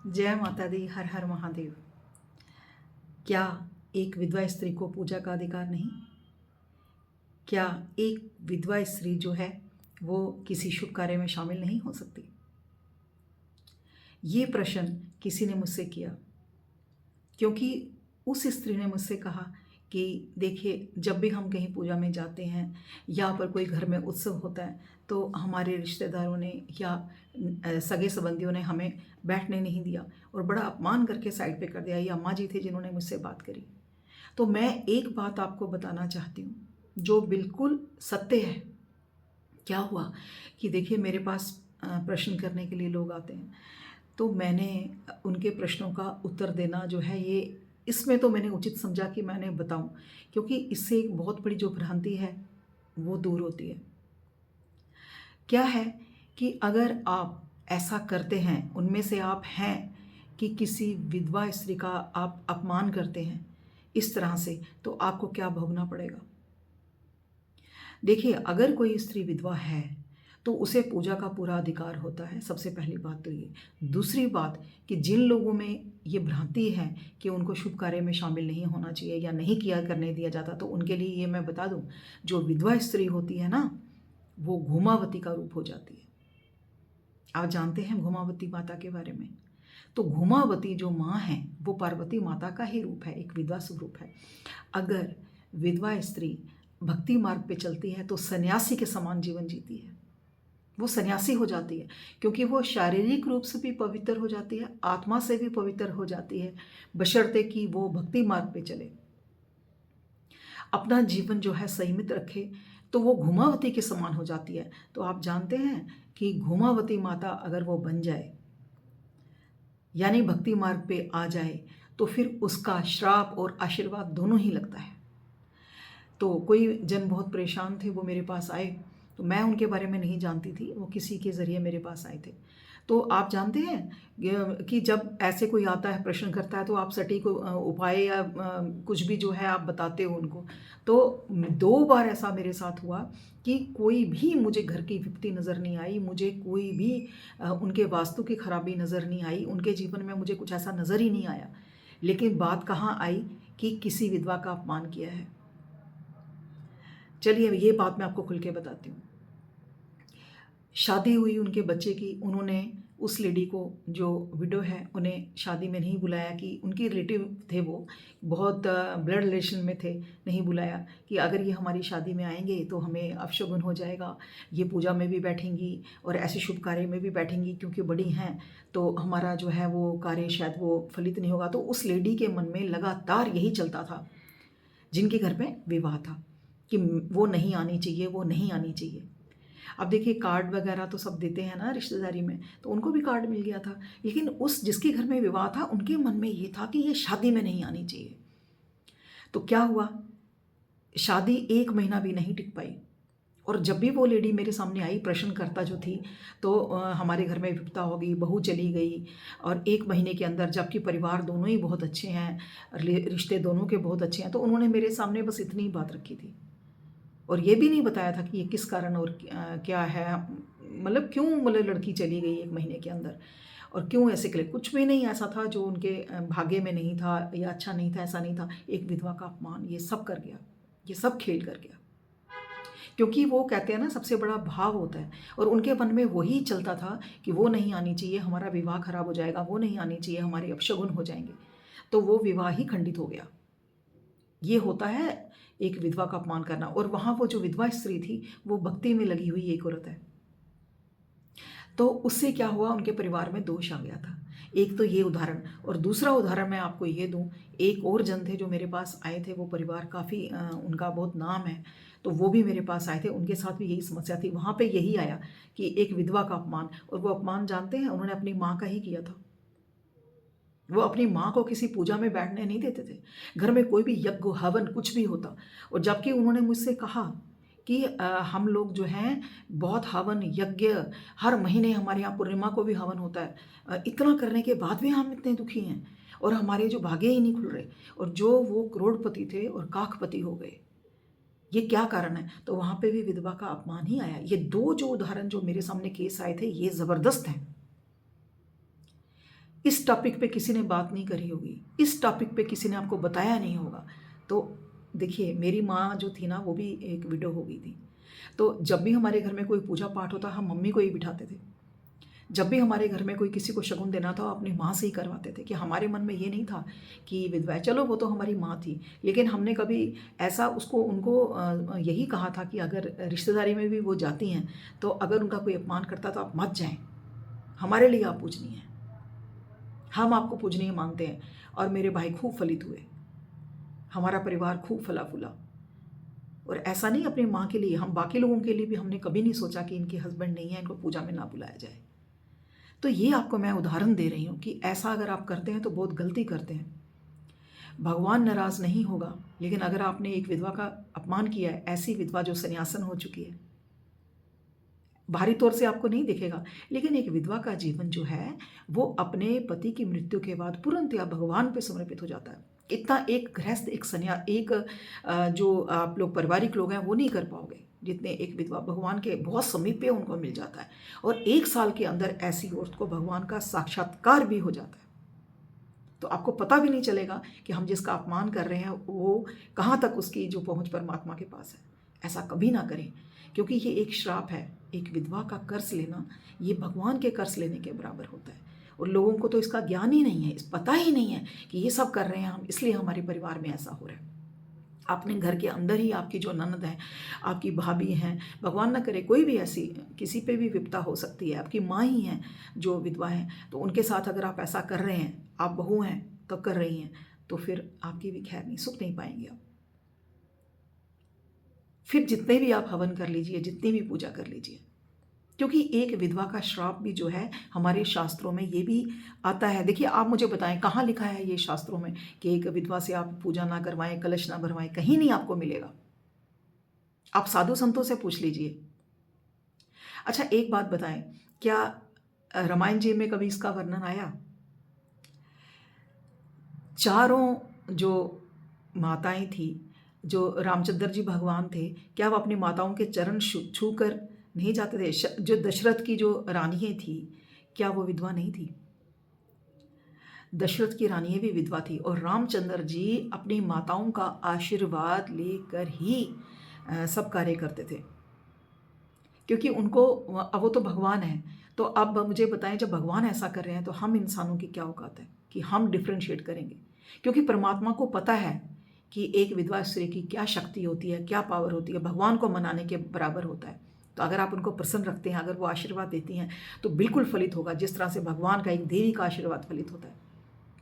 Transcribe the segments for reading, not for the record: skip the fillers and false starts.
जय माता दी। हर हर महादेव। क्या एक विधवा स्त्री को पूजा का अधिकार नहीं? क्या एक विधवा स्त्री जो है वो किसी शुभ कार्य में शामिल नहीं हो सकती? ये प्रश्न किसी ने मुझसे किया, क्योंकि उस स्त्री ने मुझसे कहा कि देखिए, जब भी हम कहीं पूजा में जाते हैं या पर कोई घर में उत्सव होता है तो हमारे रिश्तेदारों ने या सगे संबंधियों ने हमें बैठने नहीं दिया और बड़ा अपमान करके साइड पे कर दिया। ये अम्मा जी थे जिन्होंने मुझसे बात करी। तो मैं एक बात आपको बताना चाहती हूँ जो बिल्कुल सत्य है। क्या हुआ कि देखिए, मेरे पास प्रश्न करने के लिए लोग आते हैं, तो मैंने उनके प्रश्नों का उत्तर देना जो है ये इसमें तो मैंने उचित समझा कि मैंने बताऊं, क्योंकि इससे एक बहुत बड़ी जो भ्रांति है वो दूर होती है। क्या है कि अगर आप ऐसा करते हैं, उनमें से आप हैं कि किसी विधवा स्त्री का आप अपमान करते हैं इस तरह से, तो आपको क्या भोगना पड़ेगा। देखिए, अगर कोई स्त्री विधवा है तो उसे पूजा का पूरा अधिकार होता है। सबसे पहली बात तो ये। दूसरी बात कि जिन लोगों में ये भ्रांति है कि उनको शुभ कार्य में शामिल नहीं होना चाहिए या नहीं किया करने दिया जाता, तो उनके लिए ये मैं बता दूं, जो विधवा स्त्री होती है ना, वो घूमावती का रूप हो जाती है। आप जानते हैं घूमावती माता के बारे में? तो घूमावती जो माँ है वो पार्वती माता का ही रूप है, एक विधवा स्वरूप है। अगर विधवा स्त्री भक्ति मार्ग पे चलती है तो सन्यासी के समान जीवन जीती है। वो सन्यासी हो जाती है, क्योंकि वो शारीरिक रूप से भी पवित्र हो जाती है, आत्मा से भी पवित्र हो जाती है, बशर्ते कि वो भक्ति मार्ग पे चले, अपना जीवन जो है संयमित रखे, तो वो घूमावती के समान हो जाती है। तो आप जानते हैं कि घूमावती माता अगर वो बन जाए, यानी भक्ति मार्ग पे आ जाए, तो फिर उसका श्राप और आशीर्वाद दोनों ही लगता है। तो कोई जन बहुत परेशान थे, वो मेरे पास आए, तो मैं उनके बारे में नहीं जानती थी, वो किसी के ज़रिए मेरे पास आए थे। तो आप जानते हैं कि जब ऐसे कोई आता है, प्रश्न करता है, तो आप सटीक उपाय या कुछ भी जो है आप बताते हो उनको। तो 2 बार ऐसा मेरे साथ हुआ कि कोई भी मुझे घर की विपत्ति नज़र नहीं आई, मुझे कोई भी उनके वास्तु की खराबी नज़र नहीं आई, उनके जीवन में मुझे कुछ ऐसा नज़र ही नहीं आया। लेकिन बात कहाँ आई कि किसी विधवा का अपमान किया है। चलिए, ये बात मैं आपको खुल के बताती हूँ। शादी हुई उनके बच्चे की, उन्होंने उस लेडी को, जो विडो है, उन्हें शादी में नहीं बुलाया। कि उनकी रिलेटिव थे, वो बहुत ब्लड रिलेशन में थे, नहीं बुलाया कि अगर ये हमारी शादी में आएंगे तो हमें अपशगुन हो जाएगा, ये पूजा में भी बैठेंगी और ऐसे शुभ कार्य में भी बैठेंगी, क्योंकि बड़ी हैं तो हमारा जो है वो कार्य शायद वो फलित नहीं होगा। तो उस लेडी के मन में लगातार यही चलता था, जिनके घर में विवाह था, कि वो नहीं आनी चाहिए, वो नहीं आनी चाहिए। अब देखिए, कार्ड वगैरह तो सब देते हैं ना रिश्तेदारी में, तो उनको भी कार्ड मिल गया था, लेकिन उस जिसके घर में विवाह था उनके मन में ये था कि ये शादी में नहीं आनी चाहिए। तो क्या हुआ, शादी 1 महीना भी नहीं टिक पाई। और जब भी वो लेडी मेरे सामने आई, प्रश्नकर्ता जो थी, तो हमारे घर में विपदा हो गई, बहू चली गई, और 1 महीने के अंदर, जबकि परिवार दोनों ही बहुत अच्छे हैं, रिश्ते दोनों के बहुत अच्छे हैं, तो उन्होंने मेरे सामने बस इतनी ही बात रखी थी और ये भी नहीं बताया था कि ये किस कारण और क्या है, मतलब क्यों, मतलब लड़की चली गई 1 महीने के अंदर और क्यों ऐसे करे। कुछ भी नहीं ऐसा था जो उनके भाग्य में नहीं था या अच्छा नहीं था, ऐसा नहीं था। एक विधवा का अपमान, ये सब कर गया, ये सब खेल कर गया। क्योंकि वो कहते हैं ना, सबसे बड़ा भाव होता है, और उनके मन में वही चलता था कि वो नहीं आनी चाहिए, हमारा विवाह खराब हो जाएगा, वो नहीं आनी चाहिए, हमारे अपशगुन हो जाएंगे। तो वो विवाह ही खंडित हो गया। ये होता है एक विधवा का अपमान करना। और वहाँ वो जो विधवा स्त्री थी, वो भक्ति में लगी हुई एक औरत है। तो उससे क्या हुआ, उनके परिवार में दोष आ गया था। एक तो ये उदाहरण, और दूसरा उदाहरण मैं आपको ये दूं, एक और जन थे जो मेरे पास आए थे, वो परिवार काफ़ी उनका बहुत नाम है, तो वो भी मेरे पास आए थे, उनके साथ भी यही समस्या थी। वहाँ पे यही आया कि एक विधवा का अपमान, और वो अपमान जानते हैं, उन्होंने अपनी माँ का ही किया था। वो अपनी माँ को किसी पूजा में बैठने नहीं देते थे, घर में कोई भी यज्ञ हवन कुछ भी होता। और जबकि उन्होंने मुझसे कहा कि हम लोग जो हैं बहुत हवन यज्ञ, हर महीने हमारे यहाँ पूर्णिमा को भी हवन होता है, इतना करने के बाद भी हम इतने दुखी हैं और हमारे जो भाग्य ही नहीं खुल रहे, और जो वो करोड़पति थे और काखपति हो गए, ये क्या कारण है। तो वहाँ पे भी विधवा का अपमान ही आया। ये 2 जो उदाहरण जो मेरे सामने केस आए थे, ये ज़बरदस्त हैं। इस टॉपिक पे किसी ने बात नहीं करी होगी, इस टॉपिक पे किसी ने आपको बताया नहीं होगा। तो देखिए, मेरी माँ जो थी ना, वो भी एक विडो हो गई थी। तो जब भी हमारे घर में कोई पूजा पाठ होता, हम मम्मी को ही बिठाते थे। जब भी हमारे घर में कोई किसी को शगुन देना था, अपनी माँ से ही करवाते थे। कि हमारे मन में ये नहीं था कि विधवा है, चलो वो तो हमारी माँ थी, लेकिन हमने कभी ऐसा उसको उनको यही कहा था कि अगर रिश्तेदारी में भी वो जाती हैं, तो अगर उनका कोई अपमान करता तो आप मत जाएं, हमारे लिए आप पूजनीय हैं, हम आपको पूजनीय मानते हैं। और मेरे भाई खूब फलित हुए, हमारा परिवार खूब फला फूला। और ऐसा नहीं अपनी माँ के लिए, हम बाकी लोगों के लिए भी हमने कभी नहीं सोचा कि इनके हस्बैंड नहीं है, इनको पूजा में ना बुलाया जाए। तो ये आपको मैं उदाहरण दे रही हूँ कि ऐसा अगर आप करते हैं तो बहुत गलती करते हैं। भगवान नाराज नहीं होगा, लेकिन अगर आपने एक विधवा का अपमान किया है, ऐसी विधवा जो सन्यासन हो चुकी है, बाहरी तौर से आपको नहीं दिखेगा, लेकिन एक विधवा का जीवन जो है वो अपने पति की मृत्यु के बाद पूर्णतया भगवान पे समर्पित हो जाता है। इतना एक गृहस्थ, जो आप लोग पारिवारिक लोग हैं वो नहीं कर पाओगे, जितने एक विधवा भगवान के बहुत समीप पे उनको मिल जाता है। और 1 साल के अंदर ऐसी औरत को भगवान का साक्षात्कार भी हो जाता है। तो आपको पता भी नहीं चलेगा कि हम जिसका अपमान कर रहे हैं वो कहाँ तक उसकी जो पहुँच परमात्मा के पास है। ऐसा कभी ना करें, क्योंकि ये एक श्राप है। एक विधवा का कर्ज लेना, ये भगवान के कर्ज लेने के बराबर होता है। और लोगों को तो इसका ज्ञान ही नहीं है, इस पता ही नहीं है कि ये सब कर रहे हैं हम, इसलिए हमारे परिवार में ऐसा हो रहा है। अपने घर के अंदर ही आपकी जो ननद है, आपकी भाभी हैं, भगवान ना करे कोई भी ऐसी किसी पे भी विपदा हो सकती है, आपकी माँ ही हैं जो विधवा हैं, तो उनके साथ अगर आप ऐसा कर रहे हैं, आप बहू हैं तो कर रही हैं, तो फिर आपकी भी खैर नहीं, सुख नहीं पाएंगे आप। फिर जितने भी आप हवन कर लीजिए, जितनी भी पूजा कर लीजिए, क्योंकि एक विधवा का श्राप भी जो है हमारे शास्त्रों में ये भी आता है। देखिए, आप मुझे बताएं कहाँ लिखा है ये शास्त्रों में कि एक विधवा से आप पूजा ना करवाएं, कलश ना भरवाएं, कहीं नहीं आपको मिलेगा। आप साधु संतों से पूछ लीजिए। अच्छा, एक बात बताएं, क्या रामायण जी में कभी इसका वर्णन आया? चारों जो माताएं थी, जो रामचंद्र जी भगवान थे, क्या वो अपनी माताओं के चरण छू कर नहीं जाते थे? जो दशरथ की जो रानियां थी, क्या वो विधवा नहीं थी? दशरथ की रानियां भी विधवा थी, और रामचंद्र जी अपनी माताओं का आशीर्वाद लेकर ही सब कार्य करते थे, क्योंकि उनको, अब वो तो भगवान है। तो अब मुझे बताएं, जब भगवान ऐसा कर रहे हैं तो हम इंसानों की क्या औकात है कि हम डिफ्रेंशिएट करेंगे? क्योंकि परमात्मा को पता है कि एक विधवा स्त्री की क्या शक्ति होती है, क्या पावर होती है, भगवान को मनाने के बराबर होता है। तो अगर आप उनको प्रसन्न रखते हैं, अगर वो आशीर्वाद देती हैं, तो बिल्कुल फलित होगा, जिस तरह से भगवान का एक देवी का आशीर्वाद फलित होता है,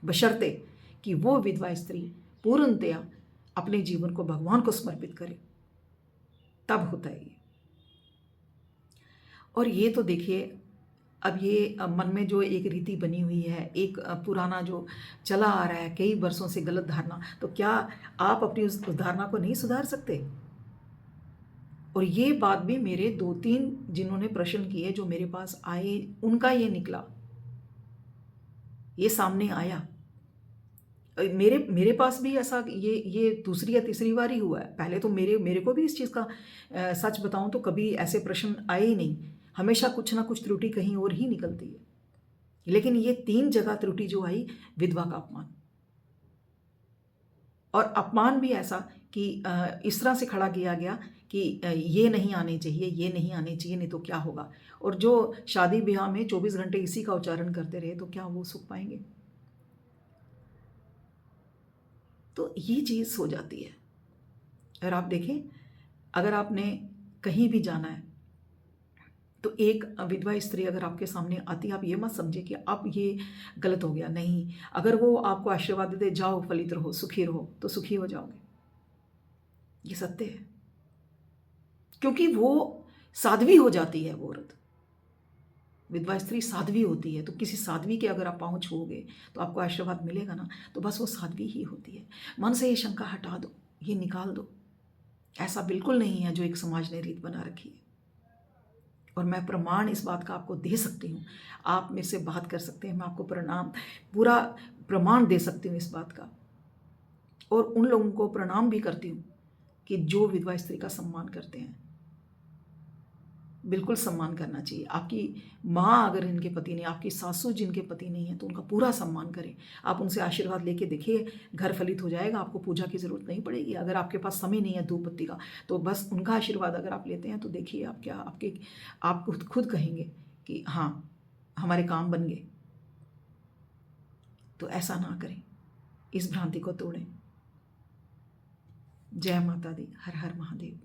बशर्ते कि वो विधवा स्त्री पूर्णतया अपने जीवन को भगवान को समर्पित करे, तब होता है ये। और ये तो देखिए, अब ये मन में जो एक रीति बनी हुई है, एक पुराना जो चला आ रहा है कई वर्षों से गलत धारणा, तो क्या आप अपनी उस धारणा को नहीं सुधार सकते? और ये बात भी मेरे 2-3 जिन्होंने प्रश्न किए, जो मेरे पास आए, उनका ये निकला, ये सामने आया। मेरे मेरे पास भी ऐसा ये दूसरी या तीसरी बार ही हुआ है। पहले तो मेरे को भी इस चीज़ का सच बताऊं तो कभी ऐसे प्रश्न आए ही नहीं। हमेशा कुछ ना कुछ त्रुटि कहीं और ही निकलती है। लेकिन ये 3 जगह त्रुटि जो आई, विधवा का अपमान, और अपमान भी ऐसा कि इस तरह से खड़ा किया गया कि ये नहीं आने चाहिए, ये नहीं आने चाहिए, नहीं तो क्या होगा। और जो शादी ब्याह में 24 घंटे इसी का उच्चारण करते रहे, तो क्या वो सुख पाएंगे? तो ये चीज़ हो जाती है। और आप देखें, अगर आपने कहीं भी जाना है, तो एक विधवा स्त्री अगर आपके सामने आती है, आप ये मत समझे कि अब ये गलत हो गया। नहीं, अगर वो आपको आशीर्वाद देते, जाओ फलित रहो, सुखी रहो, तो सुखी हो जाओगे। ये सत्य है, क्योंकि वो साध्वी हो जाती है। वो औरत, विधवा स्त्री साध्वी होती है। तो किसी साध्वी के अगर आप पाँव छूओगे तो आपको आशीर्वाद मिलेगा ना, तो बस वो साध्वी ही होती है। मन से ये शंका हटा दो, ये निकाल दो। ऐसा बिल्कुल नहीं है जो एक समाज ने रीत बना रखी है। और मैं प्रमाण इस बात का आपको दे सकती हूँ। आप मेरे से बात कर सकते हैं, मैं आपको पूरा प्रमाण दे सकती हूँ इस बात का। और उन लोगों को प्रणाम भी करती हूँ कि जो विधवा स्त्री का सम्मान करते हैं। बिल्कुल सम्मान करना चाहिए। आपकी माँ अगर इनके पति नहीं, आपकी सासू जिनके पति नहीं है, तो उनका पूरा सम्मान करें। आप उनसे आशीर्वाद लेके देखिए, घर फलित हो जाएगा, आपको पूजा की ज़रूरत नहीं पड़ेगी। अगर आपके पास समय नहीं है धूप बत्ती का, तो बस उनका आशीर्वाद अगर आप लेते हैं तो देखिए आप क्या आप खुद कहेंगे कि हाँ, हमारे काम बन गए। तो ऐसा ना करें, इस भ्रांति को तोड़ें। जय माता दी, हर हर महादेव।